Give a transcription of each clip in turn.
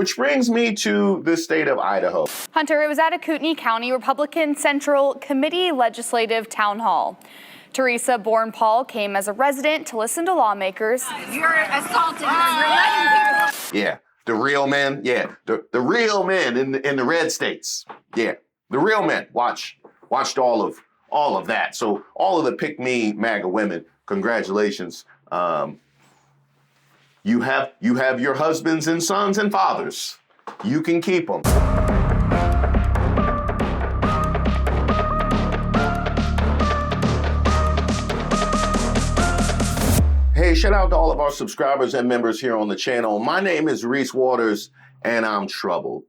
Which brings me to the state of Idaho. Hunter, it was at a Kootenai County Republican Central Committee Legislative Town Hall. Teresa Borrenpohl came as a resident to listen to lawmakers. You're assaulted. Yeah, the real men. Yeah, the real men in the red states. Yeah, the real men. Watched all of that. So all of the pick me MAGA women, congratulations. You have your husbands and sons and fathers. You can keep them. Hey, shout out to all of our subscribers and members here on the channel. My name is Reese Waters, and I'm troubled.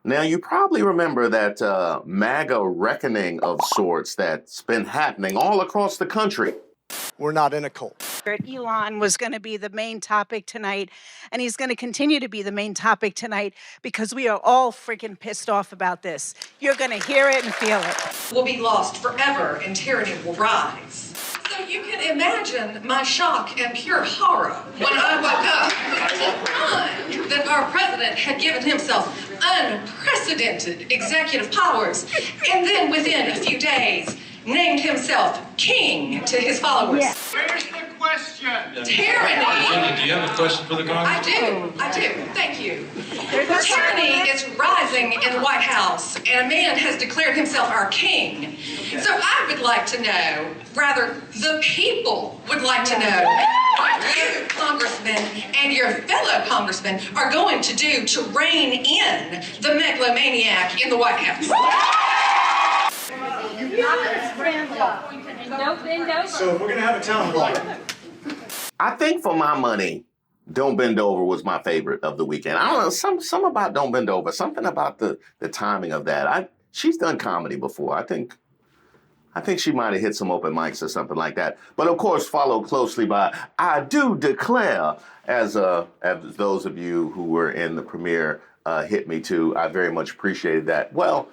Now, you probably remember that MAGA reckoning of sorts that's been happening all across the country. We're not in a cult. Elon was going to be the main topic tonight, and he's going to continue to be the main topic tonight because we are all freaking pissed off about this. You're going to hear it and feel it. Will be lost forever and tyranny will rise. So you can imagine my shock and pure horror when I woke up to find that our president had given himself unprecedented executive powers, and then within a few days named himself king to his followers. Where's the question? Tyranny. Do you have a question for the Congress? I do. Thank you. Tyranny is rising in the White House, and a man has declared himself our king. So I would like to know, rather, the people would like to know what you, congressmen, and your fellow congressmen are going to do to rein in the megalomaniac in the White House. So we're going to have a town hall. I think for my money, Don't Bend Over was my favorite of the weekend. I don't know, some about Don't Bend Over, something about the timing of that. She's done comedy before. I think she might have hit some open mics or something like that. But of course, followed closely by I Do Declare, as those of you who were in the premiere hit me too. I very much appreciated that. Well,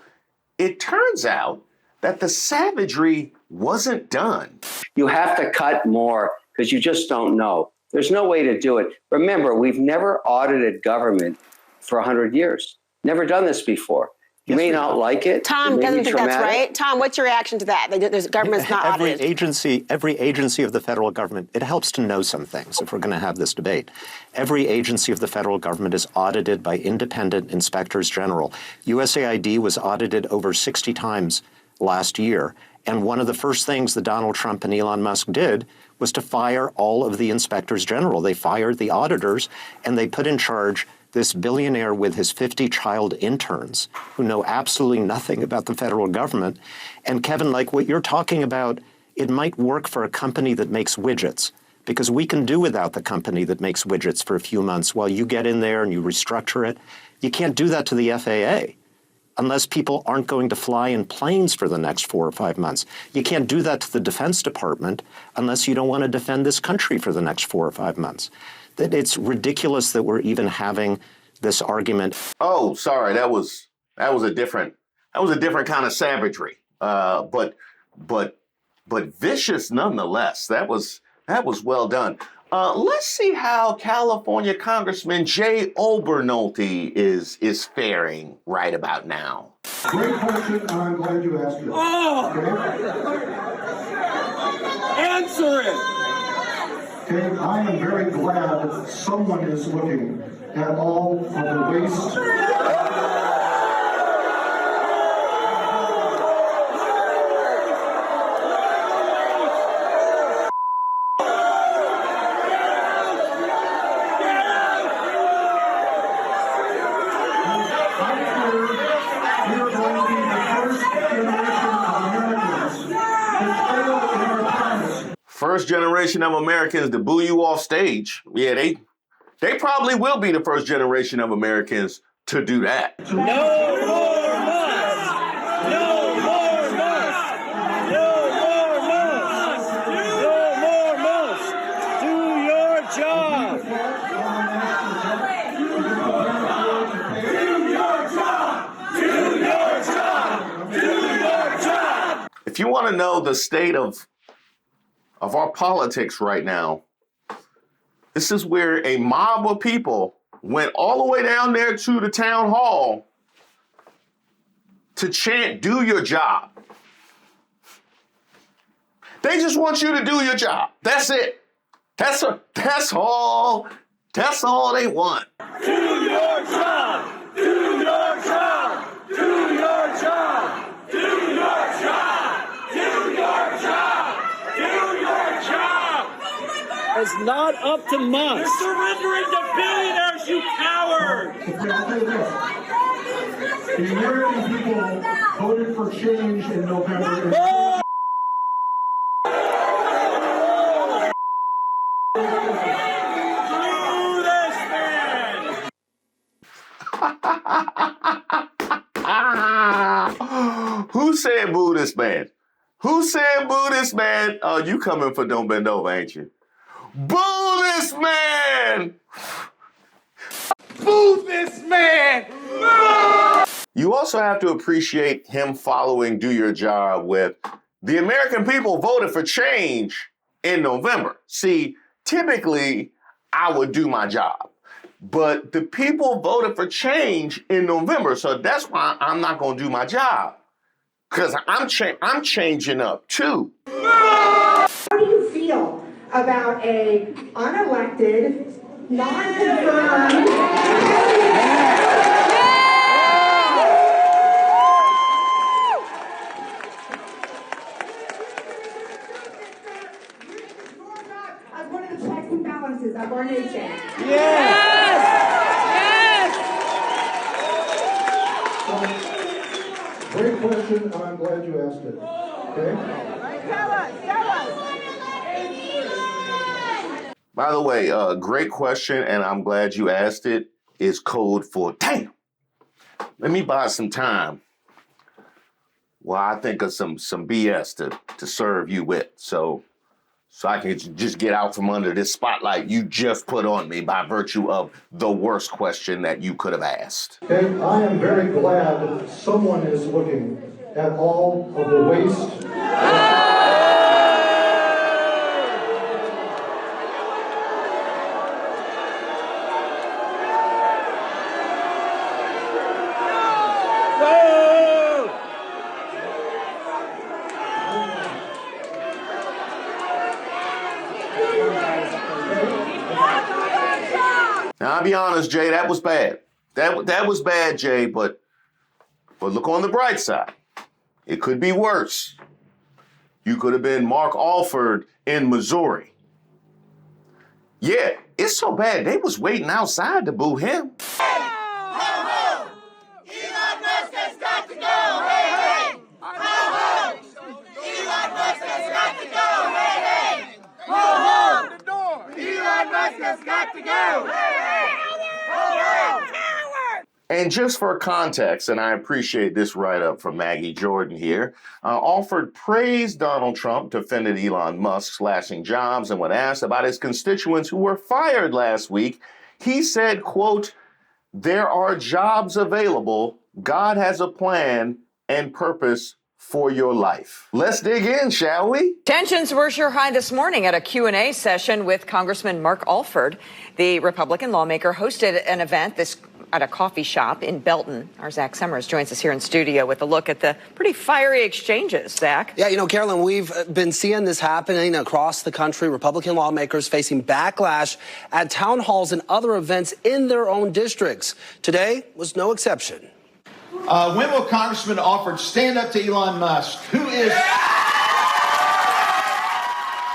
it turns out that the savagery wasn't done. You have to cut more because you just don't know. There's no way to do it. Remember, we've never audited government for 100 years. Never done this before. You may not like it. Tom doesn't think that's right. Tom, what's your reaction to that? The government's not audited. Every agency of the federal government, it helps to know some things if we're going to have this debate. Every agency of the federal government is audited by independent inspectors general. USAID was audited over 60 times last year. And one of the first things that Donald Trump and Elon Musk did was to fire all of the inspectors general. They fired the auditors, and they put in charge this billionaire with his 50 child interns who know absolutely nothing about the federal government. And Kevin, like what you're talking about, it might work for a company that makes widgets, because we can do without the company that makes widgets for a few months while you get in there and you restructure it. You can't do that to the FAA unless people aren't going to fly in planes for the next 4 or 5 months. You can't do that to the Defense Department unless you don't want to defend this country for the next 4 or 5 months. That it's ridiculous that we're even having this argument. Oh, sorry, that was a different kind of savagery, but vicious nonetheless. That was well done. Let's see how California Congressman Jay Obernolte is faring right about now. Great question, and I'm glad you asked it. Answer it! Okay, I am very glad that someone is looking at all of the waste. First generation of Americans to boo you off stage. Yeah, they probably will be the first generation of Americans to do that. No more Musk! No more Musk! No more Musk! No more Musk! Do your job! Do your job! Do your job! Do your job! If you want to know the state of our politics right now, this is where a mob of people went all the way down there to the town hall to chant, "Do your job." They just want you to do your job. That's it. That's all they want. Do your job! Do your job! Do your job! Do your job! Do your job! Do your job! It's not up to Musk. You're surrendering to billionaires, you coward! The American people voted for change in November. Who said boo this man? Who said boo this man? Oh, you coming for Don't Bend Over, ain't you? Boo this man! Boo this man! You also have to appreciate him following Do Your Job with, the American people voted for change in November. See, typically, I would do my job. But the people voted for change in November, so that's why I'm not going to do my job. Because I'm changing up, too. How do you feel about a unelected, non-confirmed... as one of the checks and balances of our nation? Great question, and I'm glad you asked it. Okay? Tell us. By the way, great question, and I'm glad you asked it, is code for, damn, let me buy some time while I think of some BS to serve you with. So I can just get out from under this spotlight you just put on me by virtue of the worst question that you could have asked. Okay, I am very glad someone is looking at all of the waste. Now, I'll be honest, Jay, that was bad. That was bad, Jay, but look on the bright side. It could be worse. You could have been Mark Alford in Missouri. Yeah, it's so bad, they was waiting outside to boo him. Elon Musk has got to go! Hey, hey! Elon Musk has got to go! Hey, hey! Elon Musk has got to go! And just for context, and I appreciate this write-up from Maggie Jordan here, Alford praised Donald Trump, defended Elon Musk slashing jobs, and when asked about his constituents who were fired last week, he said, quote, "There are jobs available. God has a plan and purpose for your life." Let's dig in, shall we? Tensions were sure high this morning at a Q&A session with Congressman Mark Alford. The Republican lawmaker hosted an event at a coffee shop in Belton. Our Zach Summers joins us here in studio with a look at the pretty fiery exchanges, Zach. Yeah, Carolyn, we've been seeing this happening across the country. Republican lawmakers facing backlash at town halls and other events in their own districts. Today was no exception. When will Congressman Alford stand up to Elon Musk, who is...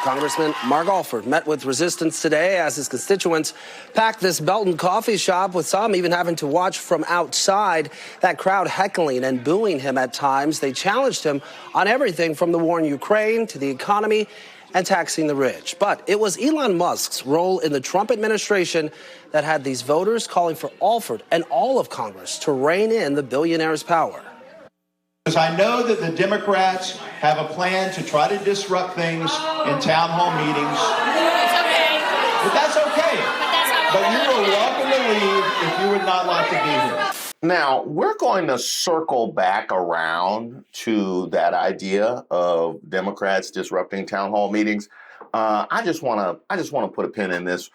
Congressman Mark Alford met with resistance today as his constituents packed this Belton coffee shop, with some even having to watch from outside. That crowd heckling and booing him at times. They challenged him on everything from the war in Ukraine to the economy and taxing the rich. But it was Elon Musk's role in the Trump administration that had these voters calling for Alford and all of Congress to rein in the billionaire's power. Because I know that the Democrats have a plan to try to disrupt things in town hall meetings. But that's okay. But you are welcome to leave if you would not like to be here. Now, we're going to circle back around to that idea of Democrats disrupting town hall meetings. I just want to put a pin in this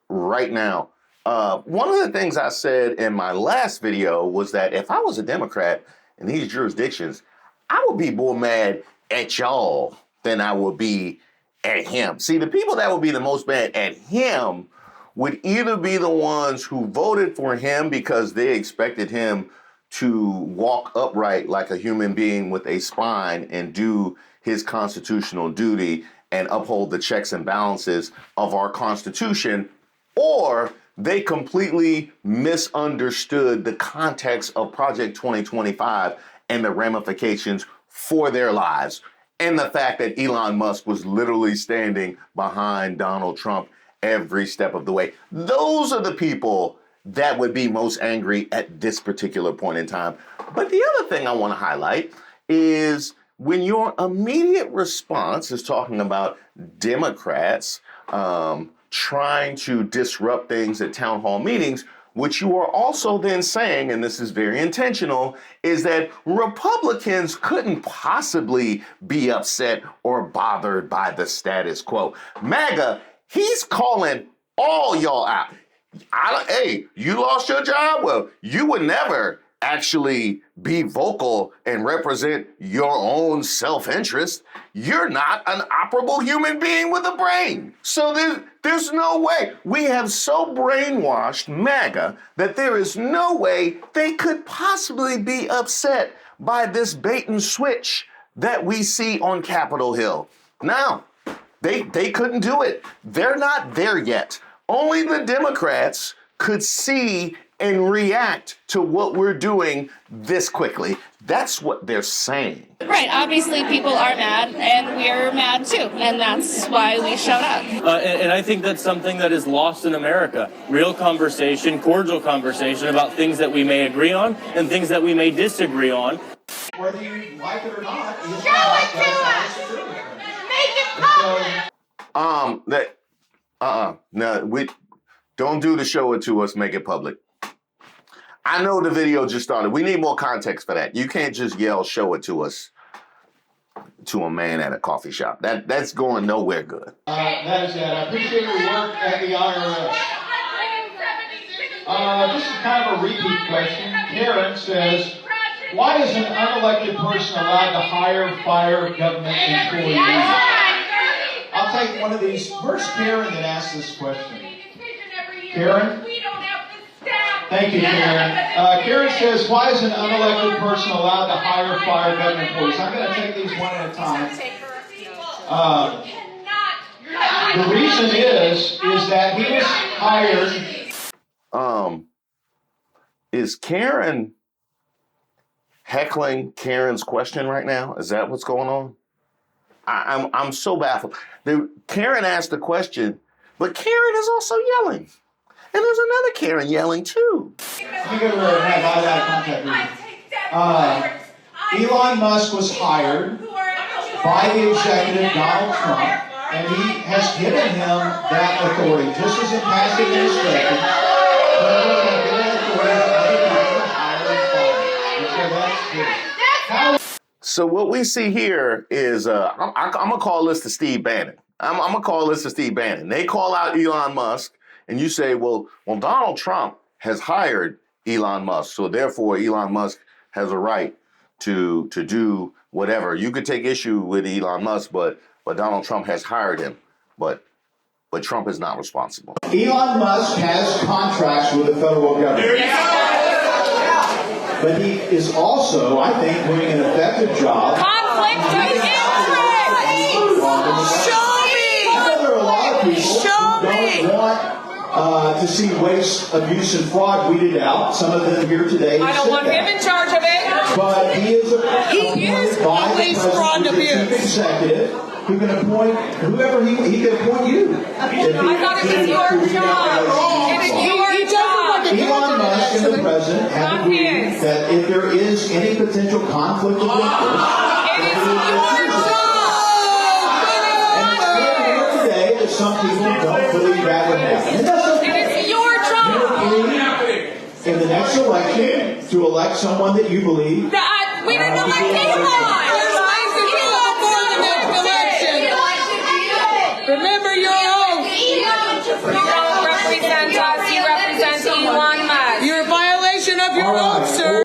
right now. One of the things I said in my last video was that if I was a Democrat in these jurisdictions, I would be more mad at y'all than I would be at him. See, the people that would be the most mad at him would either be the ones who voted for him because they expected him to walk upright like a human being with a spine and do his constitutional duty and uphold the checks and balances of our Constitution, or they completely misunderstood the context of Project 2025 and the ramifications for their lives, and the fact that Elon Musk was literally standing behind Donald Trump every step of the way. Those are the people that would be most angry at this particular point in time. But the other thing I want to highlight is when your immediate response is talking about Democrats trying to disrupt things at town hall meetings, what you are also then saying, and this is very intentional, is that Republicans couldn't possibly be upset or bothered by the status quo. MAGA, he's calling all y'all out. Hey, you lost your job? Well, you would never actually be vocal and represent your own self-interest. You're not an operable human being with a brain. So there's no way. We have so brainwashed MAGA that there is no way they could possibly be upset by this bait and switch that we see on Capitol Hill. Now, they couldn't do it. They're not there yet. Only the Democrats could see and react to what we're doing this quickly. That's what they're saying. Right. Obviously, people are mad, and we're mad too, and that's why we showed up. And I think that's something that is lost in America. Real conversation, cordial conversation about things that we may agree on and things that we may disagree on. Whether you like it or not, show it to us. Make it public. No, we don't do the show it to us, make it public. I know the video just started. We need more context for that. You can't just yell, show it to us, to a man at a coffee shop. That's going nowhere good. That is it. I appreciate your work at the IRS. This is kind of a repeat question. Karen says, why is an unelected person allowed to hire, fire government employees? I'll take one of these. Where's Karen that asked this question? Karen? Thank you, Karen. Karen says, why is an unelected person allowed to hire, fire government employees? I'm going to take these one at a time. The reason is that he was hired. Is Karen heckling Karen's question right now? Is that what's going on? I'm so baffled. Karen asked the question, but Karen is also yelling. And there's another Karen yelling too. Let me go to have contact. Elon Musk was hired by the executive Donald Trump, and he has given him that authority. Just as in past administrations, President has given authority to other people to hire and fire. So what we see here is, I'm going to call this to Steve Bannon. I'm going to call this to Steve Bannon. They call out Elon Musk, and you say, well, Donald Trump has hired Elon Musk, so therefore Elon Musk has a right to do whatever. You could take issue with Elon Musk, but Donald Trump has hired him. But Trump is not responsible. Elon Musk has contracts with the federal government. But he is also, I think, doing an effective job. Conflict of interest! Show me! I know there are a lot of people who don't want to see waste, abuse, and fraud weeded out. Some of them here today. I don't want him in charge of it. But he is appointed by the president, the chief executive, who can appoint whoever he can appoint you. I thought it was your job. It is your job. Elon Musk and the president have agreed that if there is any potential conflict of interest, it is your job. And it's clear here today that some people don't believe that would happen. And that's okay. It is your job. In the next election, to elect someone that you believe. We didn't elect Elon. Remember your own. You don't represent us, you represent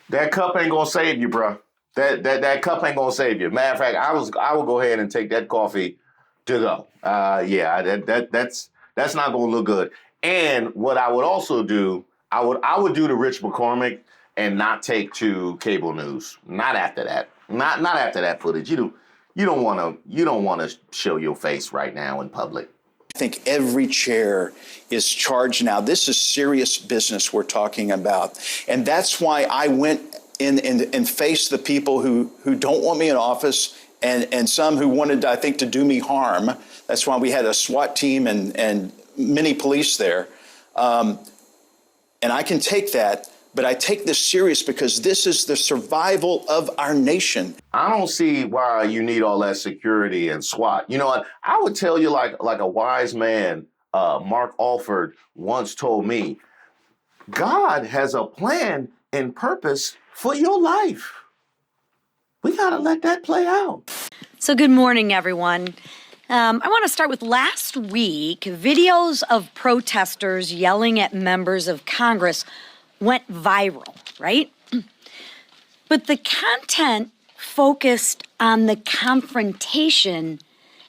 That cup ain't gonna save you, bro. That cup ain't gonna save you. Matter of fact, I will go ahead and take that coffee to go. That's not gonna look good. And what I would also do, I would do the Rich McCormick and not take to cable news. Not after that. Not after that footage. You don't wanna show your face right now in public. I think every chair is charged now. This is serious business we're talking about. And that's why I went in and faced the people who don't want me in office and some who wanted, I think, to do me harm. That's why we had a SWAT team and many police there. And I can take that, but I take this serious because this is the survival of our nation. I don't see why you need all that security and SWAT. You know what? I would tell you like a wise man, Mark Alford, once told me, God has a plan and purpose for your life. We got to let that play out. So good morning, everyone. I want to start with last week. Videos of protesters yelling at members of Congress went viral, right? But the content focused on the confrontation,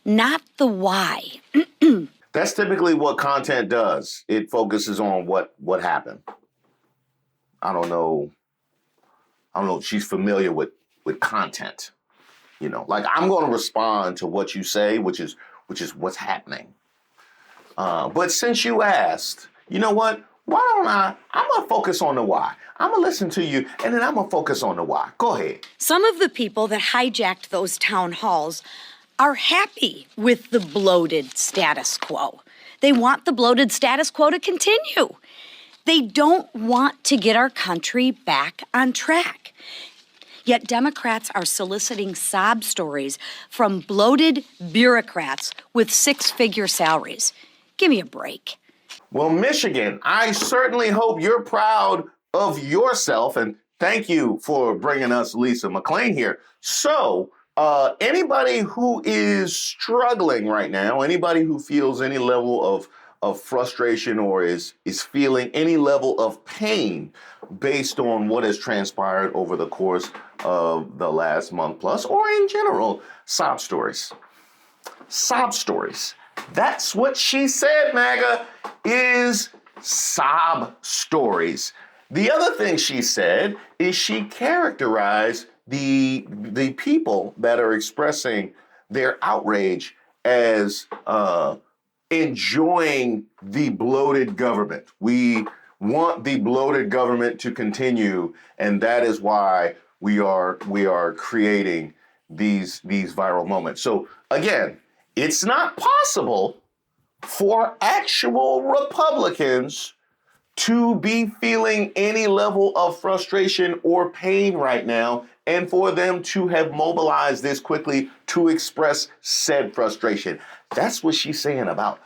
not the why. That's typically what content does. It focuses on what happened. I don't know if she's familiar with content. You know, like I'm going to respond to what you say, which is what's happening. But since you asked, you know what? Why don't I'm going to focus on the why. I'm going to listen to you, and then I'm going to focus on the why. Go ahead. Some of the people that hijacked those town halls are happy with the bloated status quo. They want the bloated status quo to continue. They don't want to get our country back on track. Yet Democrats are soliciting sob stories from bloated bureaucrats with six-figure salaries. Give me a break. Well, Michigan, I certainly hope you're proud of yourself, and thank you for bringing us Lisa McClain here. So, anybody who is struggling right now, anybody who feels any level of frustration or is feeling any level of pain based on what has transpired over the course of the last month plus, or in general, sob stories. Sob stories. That's what she said, MAGA, is sob stories. The other thing she said is she characterized the people that are expressing their outrage as enjoying the bloated government. We want the bloated government to continue, and that is why we are creating these viral moments. So again, it's not possible for actual Republicans to be feeling any level of frustration or pain right now, and for them to have mobilized this quickly to express said frustration. That's what she's saying about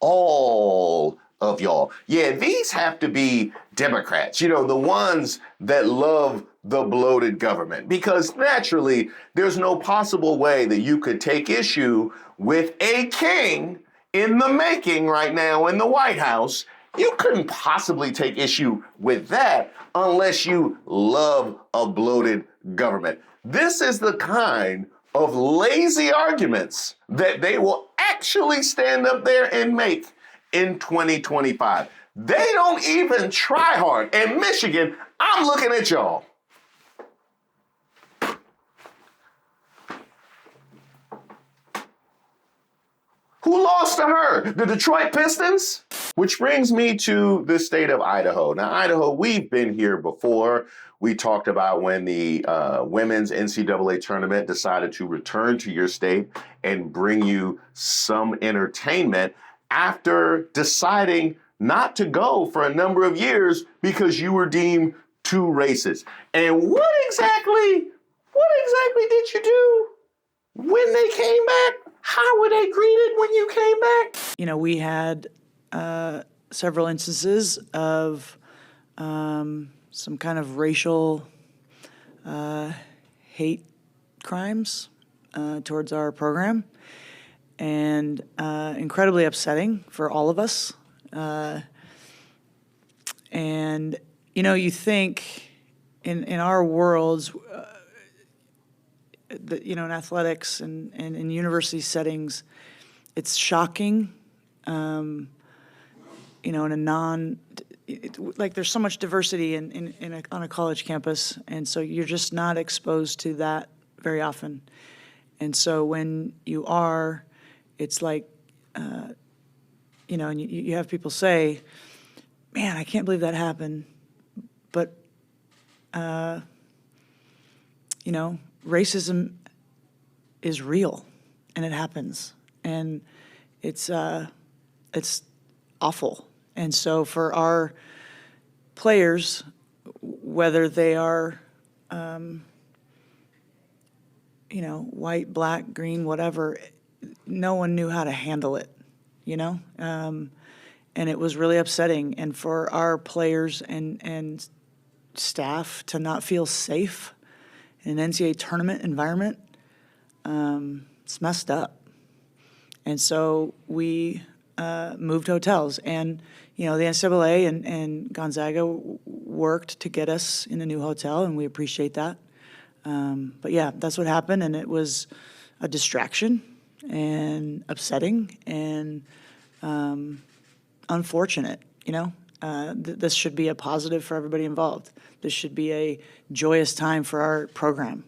all of y'all. Yeah, these have to be Democrats, you know, the ones that love the bloated government, because naturally there's no possible way that you could take issue with a king in the making right now in the White House. You couldn't possibly take issue with that unless you love a bloated government. This is the kind of lazy arguments that they will actually stand up there and make in 2025. They don't even try hard. And Michigan, I'm looking at y'all. Who lost to her? The Detroit Pistons? Which brings me to the state of Idaho. Now, Idaho, we've been here before. We talked about when the women's NCAA tournament decided to return to your state and bring you some entertainment after deciding not to go for a number of years because you were deemed too racist. And what exactly did you do when they came back? How were they greeted when you came back? You know, we had several instances of some kind of racial hate crimes towards our program, and incredibly upsetting for all of us. And, you know, you think in our worlds, in athletics and in university settings, it's shocking, in a there's so much diversity on a college campus, and so you're just not exposed to that very often. And so when you are, it's like, and you have people say, man, I can't believe that happened. But, racism is real, and it happens. And it's awful. And so for our players, whether they are, white, black, green, whatever, no one knew how to handle it, and it was really upsetting. And for our players and staff to not feel safe in an NCAA tournament environment, it's messed up. And so we moved hotels, and the NCAA and Gonzaga worked to get us in a new hotel, and we appreciate that. But yeah, that's what happened, and it was a distraction and upsetting and unfortunate. This should be a positive for everybody involved. This should be a joyous time for our program.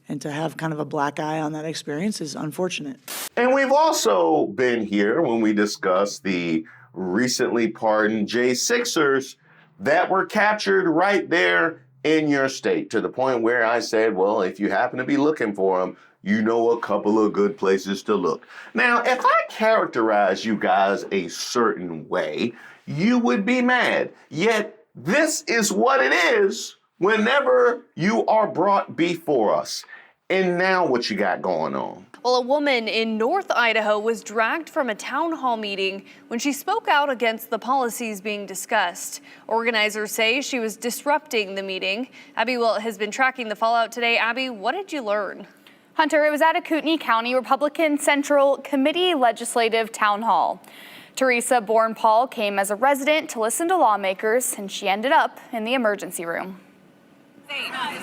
And to have kind of a black eye on that experience is unfortunate. And we've also been here when we discussed the recently pardoned J6ers that were captured right there in your state, to the point where I said, well, if you happen to be looking for them, you know a couple of good places to look. Now, if I characterize you guys a certain way, you would be mad. Yet this is what it is whenever you are brought before us. And now what you got going on? Well, a woman in North Idaho was dragged from a town hall meeting when she spoke out against the policies being discussed. Organizers say she was disrupting the meeting. Abby Wilt has been tracking the fallout today. Abby, what did you learn? Hunter, it was at a Kootenai County Republican Central Committee Legislative Town Hall. Teresa Borrenpohl came as a resident to listen to lawmakers, and she ended up in the emergency room.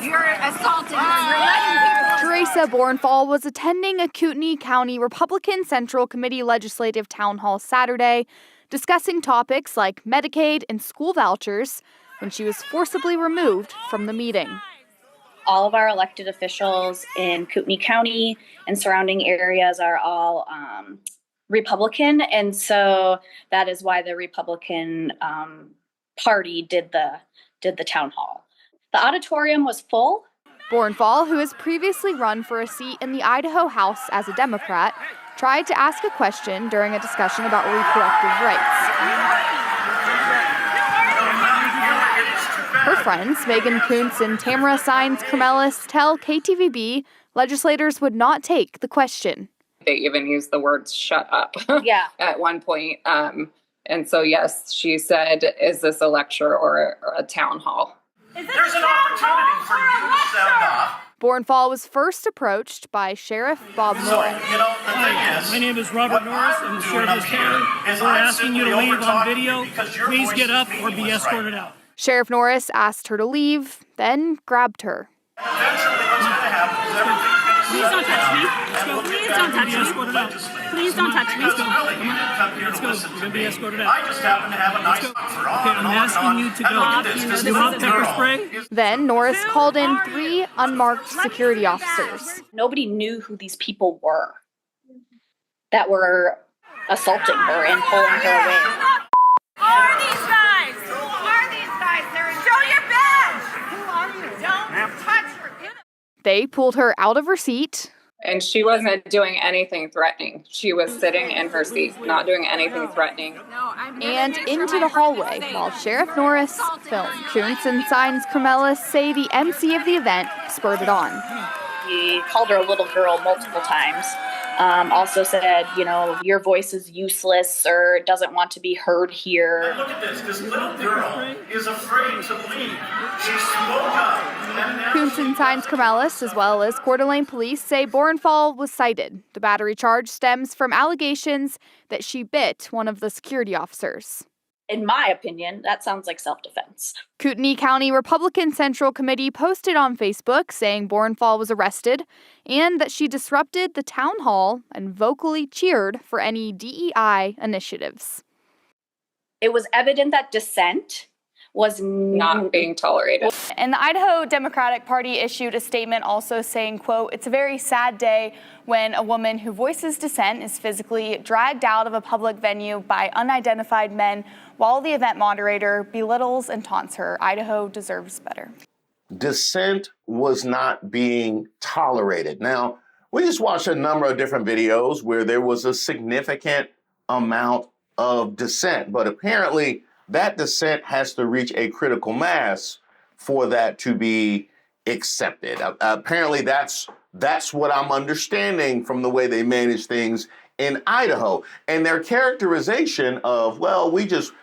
You're assaulting them. You're letting people. Teresa Borrenpohl was attending a Kootenai County Republican Central Committee Legislative Town Hall Saturday, discussing topics like Medicaid and school vouchers, when she was forcibly removed from the meeting. All of our elected officials in Kootenai County and surrounding areas are all Republican, and so that is why the Republican Party did the town hall. The auditorium was full. Borrenpohl, who has previously run for a seat in the Idaho House as a Democrat, tried to ask a question during a discussion about reproductive rights. Her friends, Megan Kuntz and Tamara Saenz-Kremelis, tell KTVB legislators would not take the question. They even used the words "shut up" at one point. And so, yes, she said, is this a lecture or a town hall? There's an opportunity for you to sound off. Borrenpohl was first approached by Sheriff Bob Norris. The thing is, my name is Robert Norris. I'm the Sheriff of County. We're asking you to leave on video. Please get up or be escorted out. Sheriff Norris asked her to leave, then grabbed her. Eventually, what's going to happen is everything's going to Please don't touch me. Let's go. Please don't touch me. Please don't touch me. Let's go. Let's go. You're going to be escorted out. I just happen to have a nice answer on. Okay, I'm asking you to go. You want pepper spray? Then Norris called in 3 unmarked security officers. Nobody knew who these people were that were assaulting her and pulling her away. Who are these guys? Who are these guys? Show your badge. Who are you? Don't touch her. They pulled her out of her seat. And she wasn't doing anything threatening. She was sitting in her seat, not doing anything threatening. And into the hallway while Sheriff Norris filmed. Kuntz and Saenz-Kremelis say the MC of the event spurred it on. He called her a little girl multiple times. Also said, your voice is useless or doesn't want to be heard here. And look at this. This little girl is afraid to leave. She spoke up. Kuntz and Saenz-Kremelis, as well as Coeur d'Alene police, say Borrenpohl was cited. The battery charge stems from allegations that she bit one of the security officers. In my opinion, that sounds like self-defense. Kootenai County Republican Central Committee posted on Facebook saying Borrenpohl was arrested and that she disrupted the town hall and vocally cheered for any DEI initiatives. It was evident that dissent was not being tolerated. And the Idaho Democratic Party issued a statement also saying, quote, "It's a very sad day when a woman who voices dissent is physically dragged out of a public venue by unidentified men while the event moderator belittles and taunts her. Idaho deserves better." Dissent was not being tolerated. Now, we just watched a number of different videos where there was a significant amount of dissent, but apparently that dissent has to reach a critical mass for that to be accepted. Apparently that's what I'm understanding from the way they manage things in Idaho. And their characterization of, well, we just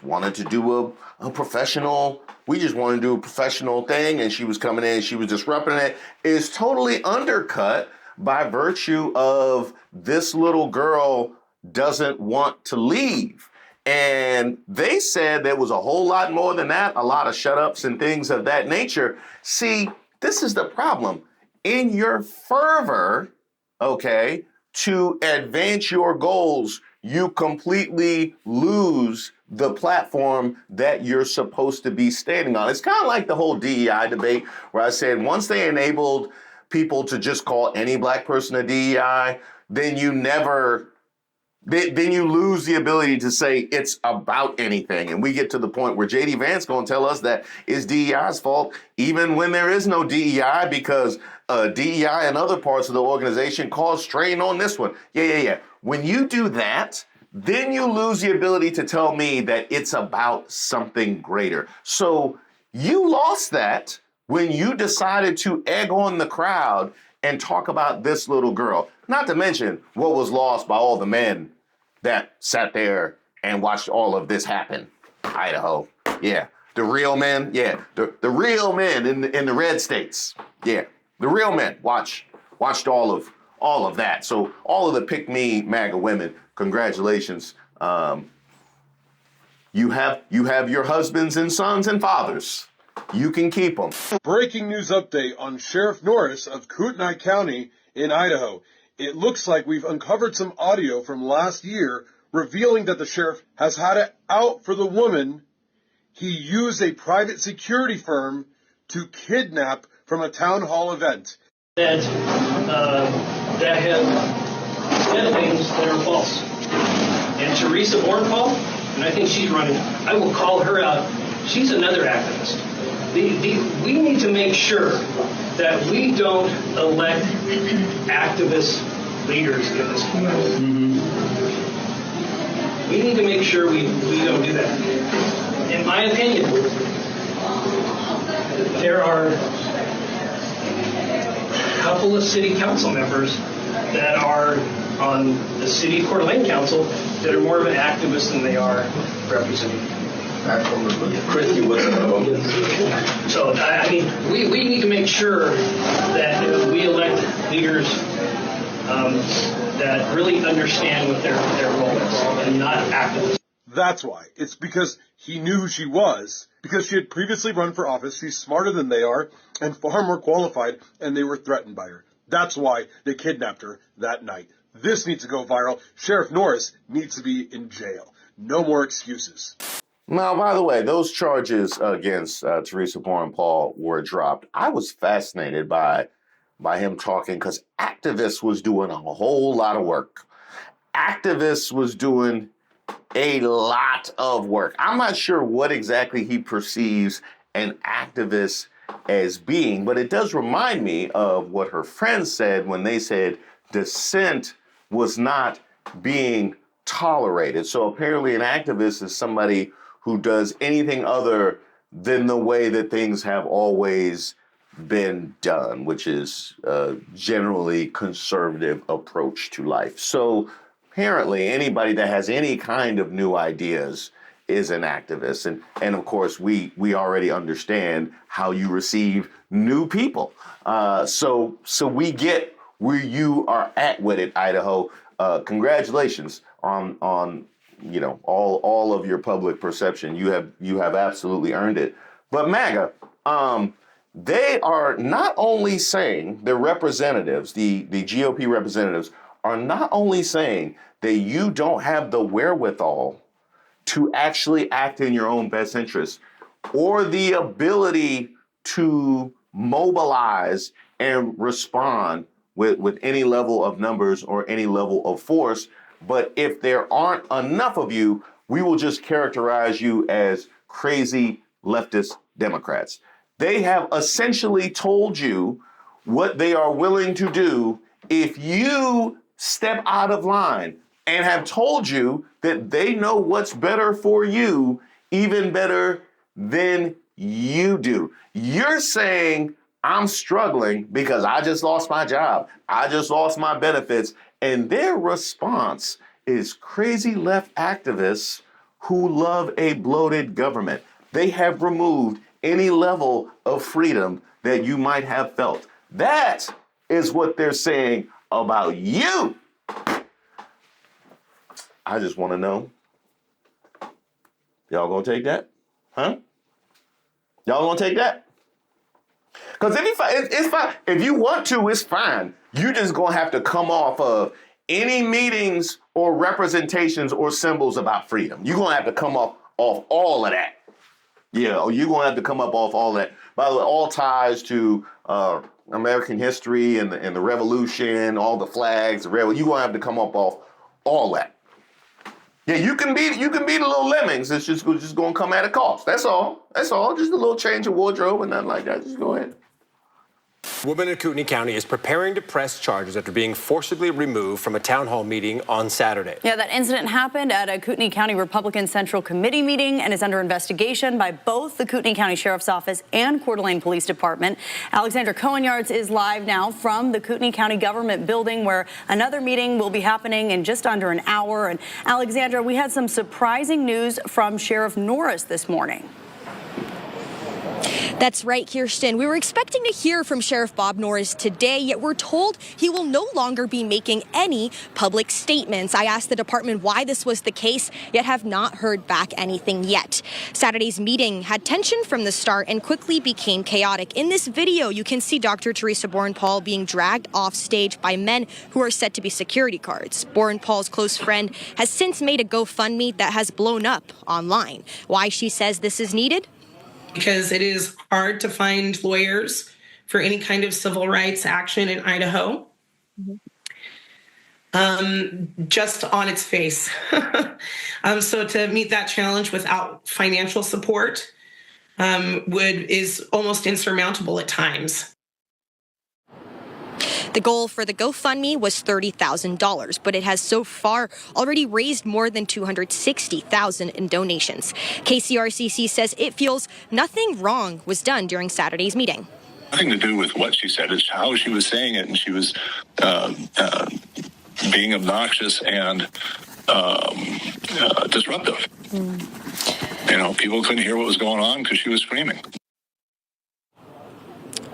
wanted to do a professional, we just wanted to do a professional thing, and she was coming in, she was disrupting it, is totally undercut by virtue of this little girl doesn't want to leave. And they said there was a whole lot more than that, a lot of shut-ups and things of that nature. See, this is the problem. In your fervor, okay, to advance your goals, you completely lose the platform that you're supposed to be standing on. It's kind of like the whole DEI debate where I said once they enabled people to just call any black person a DEI, then you lose the ability to say it's about anything. And we get to the point where J.D. Vance going to tell us that it's DEI's fault, even when there is no DEI, because DEI and other parts of the organization cause strain on this one. Yeah. When you do that, then you lose the ability to tell me that it's about something greater. So you lost that when you decided to egg on the crowd and talk about this little girl. Not to mention what was lost by all the men that sat there and watched all of this happen. Idaho, yeah. The real men, yeah. The real men in the red states, yeah. The real men watched all of that. So all of the pick me MAGA women, congratulations. You have your husbands and sons and fathers. You can keep them. Breaking news update on Sheriff Norris of Kootenai County in Idaho. It looks like we've uncovered some audio from last year revealing that the sheriff has had it out for the woman he used a private security firm to kidnap from a town hall event. That have said things that are false. And Teresa Borrenpohl, and I think she's running, I will call her out. She's another activist. We need to make sure that we don't elect activist leaders in this country. We need to make sure we don't do that. In my opinion, there are a couple of city council members that are on the city Coeur d'Alene council that are more of an activist than they are representing. Christy was So, I mean, we need to make sure that we elect leaders that really understand what their role is and not activists. That's why. It's because he knew who she was, because she had previously run for office. She's smarter than they are and far more qualified, and they were threatened by her. That's why they kidnapped her that night. This needs to go viral. Sheriff Norris needs to be in jail. No more excuses. Now, by the way, those charges against Teresa Borrenpohl were dropped. I was fascinated by him talking because activists was doing a whole lot of work. Activists was doing a lot of work. I'm not sure what exactly he perceives an activist as being, but it does remind me of what her friends said when they said dissent was not being tolerated. So apparently an activist is somebody who does anything other than the way that things have always been done, which is a generally conservative approach to life. So apparently anybody that has any kind of new ideas is an activist. And of course, we already understand how you receive new people. So we get where you are at with it, Idaho. Congratulations on all of your public perception. You have absolutely earned it. But MAGA, they are not only saying, the representatives, the GOP representatives, are not only saying that you don't have the wherewithal to actually act in your own best interest or the ability to mobilize and respond with any level of numbers or any level of force, but if there aren't enough of you, we will just characterize you as crazy leftist Democrats. They have essentially told you what they are willing to do if you step out of line, and have told you that they know what's better for you even better than you do. You're saying, I'm struggling because I just lost my job. I just lost my benefits. And their response is crazy left activists who love a bloated government. They have removed any level of freedom that you might have felt. That is what they're saying about you. I just want to know, y'all gonna take that? Huh? Y'all gonna take that? Because it's fine. If you want to, it's fine. You just gonna have to come off of any meetings or representations or symbols about freedom. You're gonna have to come off all of that. Yeah, you're gonna have to come up off all that. By the way, all ties to American history and the Revolution, all the flags, you're gonna have to come up off all that. Yeah, you can be the little lemmings. It's just gonna come at a cost. That's all. Just a little change of wardrobe and nothing like that. Just go ahead. Woman in Kootenai County is preparing to press charges after being forcibly removed from a town hall meeting on Saturday. Yeah, that incident happened at a Kootenai County Republican Central Committee meeting and is under investigation by both the Kootenai County Sheriff's Office and Coeur d'Alene Police Department. Alexandra Cohen-Yards is live now from the Kootenai County Government Building, where another meeting will be happening in just under an hour. And Alexandra, we had some surprising news from Sheriff Norris this morning. That's right, Kirsten. We were expecting to hear from Sheriff Bob Norris today, yet we're told he will no longer be making any public statements. I asked the department why this was the case, yet have not heard back anything yet. Saturday's meeting had tension from the start and quickly became chaotic. In this video, you can see Dr. Teresa Borrenpohl being dragged off stage by men who are said to be security guards. Borrenpohl's close friend has since made a GoFundMe that has blown up online. Why she says this is needed? Because it is hard to find lawyers for any kind of civil rights action in Idaho. Just on its face. So to meet that challenge without financial support is almost insurmountable at times. The goal for the GoFundMe was $30,000, but it has so far already raised more than $260,000 in donations. KCRCC says it feels nothing wrong was done during Saturday's meeting. Nothing to do with what she said, it's how she was saying it, and she was being obnoxious and disruptive. You know, people couldn't hear what was going on because she was screaming.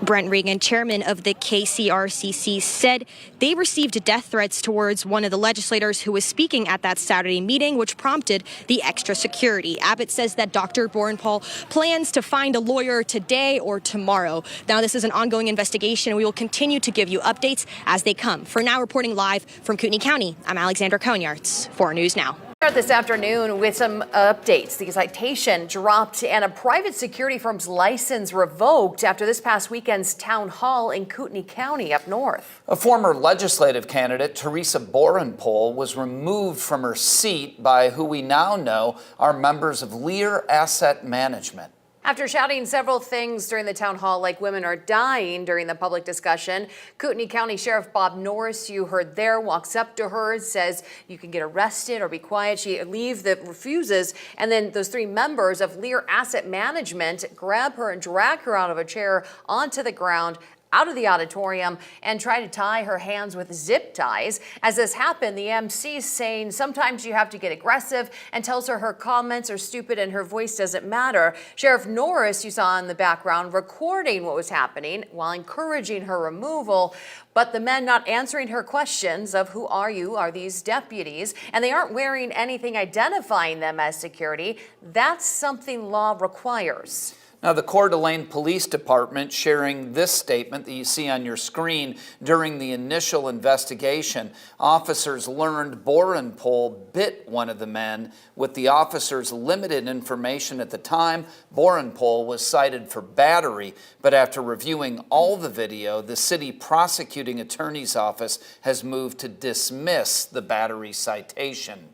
Brent Regan, chairman of the KCRCC, said they received death threats towards one of the legislators who was speaking at that Saturday meeting, which prompted the extra security. Abbott says that Dr. Borrenpohl plans to find a lawyer today or tomorrow. Now, this is an ongoing investigation. We will continue to give you updates as they come. For now, reporting live from Kootenai County, I'm Alexandra Cohen-Yards, 4 News Now. This afternoon with some updates. The citation dropped and a private security firm's license revoked after this past weekend's town hall in Kootenai County up north. A former legislative candidate, Teresa Borrenpohl, was removed from her seat by who we now know are members of LEAR Asset Management. After shouting several things during the town hall, like women are dying during the public discussion, Kootenai County Sheriff Bob Norris, you heard there, walks up to her, says you can get arrested or be quiet. She refuses, and then those 3 members of LEAR Asset Management grab her and drag her out of a chair onto the ground, out of the auditorium and try to tie her hands with zip ties. As this happened, the MC is saying sometimes you have to get aggressive and tells her comments are stupid and her voice doesn't matter. Sheriff Norris, you saw in the background, recording what was happening while encouraging her removal, but the men not answering her questions of who are you, are these deputies, and they aren't wearing anything identifying them as security. That's something law requires. Now, the Coeur d'Alene Police Department sharing this statement that you see on your screen. During the initial investigation, officers learned Borrenpohl bit one of the men. With the officers' limited information at the time, Borrenpohl was cited for battery, but after reviewing all the video, the city prosecuting attorney's office has moved to dismiss the battery citation.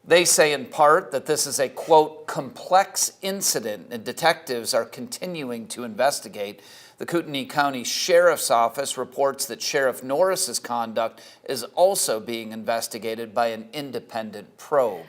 They say in part that this is a, quote, complex incident and detectives are continuing to investigate. The Kootenai County Sheriff's Office reports that Sheriff Norris's conduct is also being investigated by an independent probe.